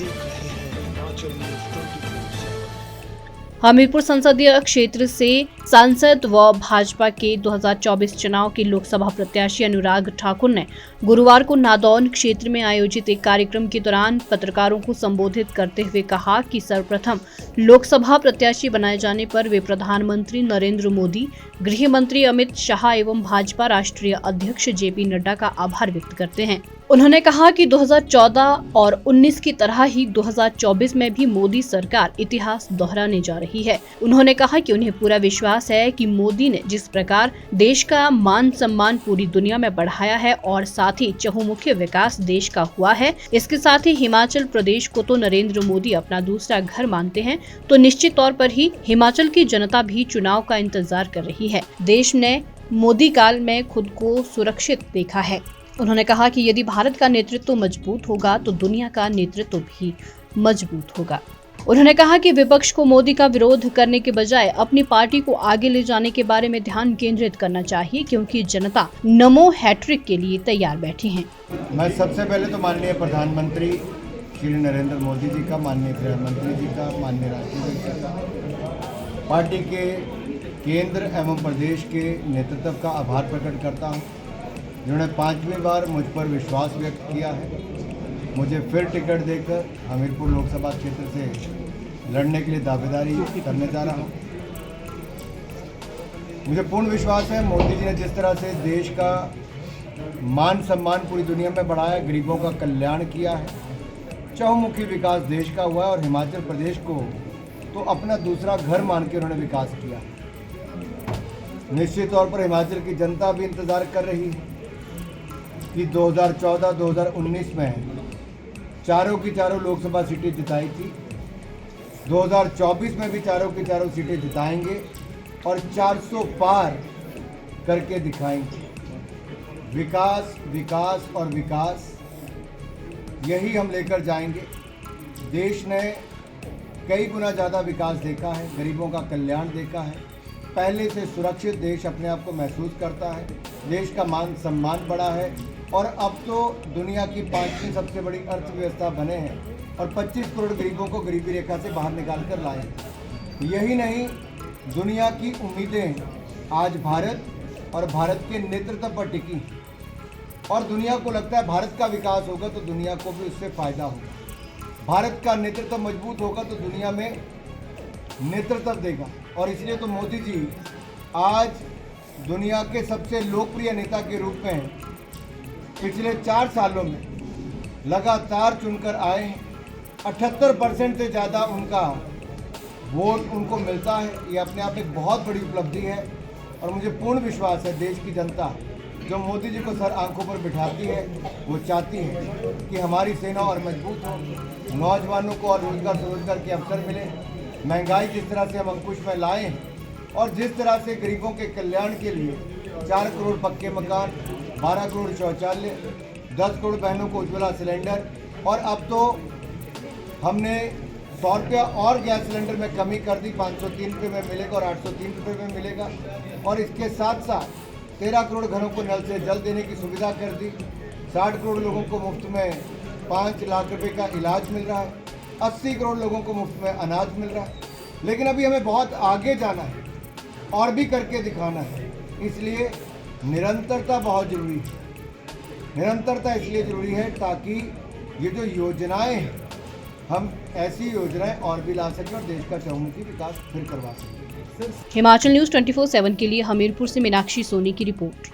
देख रहे हैं हिमाचल न्यूज 24/7। हमीरपुर संसदीय क्षेत्र से सांसद व भाजपा के 2024 चुनाव के लोकसभा प्रत्याशी अनुराग ठाकुर ने गुरुवार को नादौन क्षेत्र में आयोजित एक कार्यक्रम के दौरान पत्रकारों को संबोधित करते हुए कहा कि सर्वप्रथम लोकसभा प्रत्याशी बनाए जाने पर वे प्रधानमंत्री नरेंद्र मोदी, गृह मंत्री अमित शाह एवं भाजपा राष्ट्रीय अध्यक्ष जेपी नड्डा का आभार व्यक्त करते हैं। उन्होंने कहा कि 2014 और 19 की तरह ही 2024 में भी मोदी सरकार इतिहास दोहराने जा रही है। उन्होंने कहा कि उन्हें पूरा विश्वास है कि मोदी ने जिस प्रकार देश का मान सम्मान पूरी दुनिया में बढ़ाया है और साथ ही चहुमुखी विकास देश का हुआ है, इसके साथ ही हिमाचल प्रदेश को तो नरेंद्र मोदी अपना दूसरा घर मानते हैं, तो निश्चित तौर पर ही हिमाचल की जनता भी चुनाव का इंतजार कर रही है। देश ने मोदी काल में खुद को सुरक्षित देखा है। उन्होंने कहा कि यदि भारत का नेतृत्व मजबूत होगा तो दुनिया का नेतृत्व भी मजबूत होगा। उन्होंने कहा कि विपक्ष को मोदी का विरोध करने के बजाय अपनी पार्टी को आगे ले जाने के बारे में ध्यान केंद्रित करना चाहिए, क्योंकि जनता नमो हैट्रिक के लिए तैयार बैठी है। मैं सबसे पहले तो माननीय प्रधानमंत्री श्री नरेंद्र मोदी जी का, माननीय गृह मंत्री जी का, माननीय राष्ट्रीय अध्यक्ष का, पार्टी के केंद्र एवं प्रदेश के नेतृत्व का आभार प्रकट करता हूँ, जिन्होंने 5वीं बार मुझ पर विश्वास व्यक्त किया है। मुझे फिर टिकट देकर हमीरपुर लोकसभा क्षेत्र से लड़ने के लिए दावेदारी करने जा रहा हूँ। मुझे पूर्ण विश्वास है मोदी जी ने जिस तरह से देश का मान सम्मान पूरी दुनिया में बढ़ाया, गरीबों का कल्याण किया है, चहुमुखी विकास देश का हुआ है और हिमाचल प्रदेश को तो अपना दूसरा घर मान के उन्होंने विकास किया। निश्चित तौर पर हिमाचल की जनता भी इंतज़ार कर रही है कि 2014-2019 में चारों की चारों लोकसभा सीटें जिताई थी, 2024 में भी चारों की चारों सीटें जिताएंगे और 400 पार करके दिखाएंगे। विकास, विकास और विकास, यही हम लेकर जाएंगे। देश ने कई गुना ज़्यादा विकास देखा है, गरीबों का कल्याण देखा है, पहले से सुरक्षित देश अपने आप को महसूस करता है, देश का मान सम्मान बढ़ा है और अब तो दुनिया की 5वीं सबसे बड़ी अर्थव्यवस्था बने हैं और 25 करोड़ गरीबों को गरीबी रेखा से बाहर निकाल कर लाए। यही नहीं, दुनिया की उम्मीदें आज भारत और भारत के नेतृत्व पर टिकी और दुनिया को लगता है भारत का विकास होगा तो दुनिया को भी उससे फ़ायदा होगा। भारत का नेतृत्व मजबूत होगा तो दुनिया में नेतृत्व देगा और इसलिए तो मोदी जी आज दुनिया के सबसे लोकप्रिय नेता के रूप में पिछले 4 सालों में लगातार चुनकर आए हैं। 78% से ज़्यादा उनका वोट उनको मिलता है। ये अपने आप एक बहुत बड़ी उपलब्धि है और मुझे पूर्ण विश्वास है देश की जनता जो मोदी जी को सर आंखों पर बिठाती है, वो चाहती है कि हमारी सेना और मजबूत हो, नौजवानों को और रोजगार के अवसर मिले, महंगाई जिस तरह से हम अंकुश में लाए और जिस तरह से गरीबों के कल्याण के लिए 4 करोड़ पक्के मकान, 12 करोड़ शौचालय, 10 करोड़ बहनों को उज्ज्वला सिलेंडर और अब तो हमने 100 रुपया और गैस सिलेंडर में कमी कर दी, 503 रुपये में मिलेगा और 803 रुपये में मिलेगा और इसके साथ साथ 13 करोड़ घरों को नल से जल देने की सुविधा कर दी। 60 करोड़ लोगों को मुफ्त में 5 लाख रुपए का इलाज मिल रहा है, 80 करोड़ लोगों को मुफ्त में अनाज मिल रहा है। लेकिन अभी हमें बहुत आगे जाना है और भी करके दिखाना है, इसलिए निरंतरता बहुत ज़रूरी है। निरंतरता इसलिए ज़रूरी है ताकि ये जो योजनाएं हैं, हम ऐसी योजनाएं और भी ला सकें और देश का चहुमुखी विकास फिर करवा सकें। हिमाचल न्यूज 24/7 के लिए हमीरपुर से मीनाक्षी सोनी की रिपोर्ट।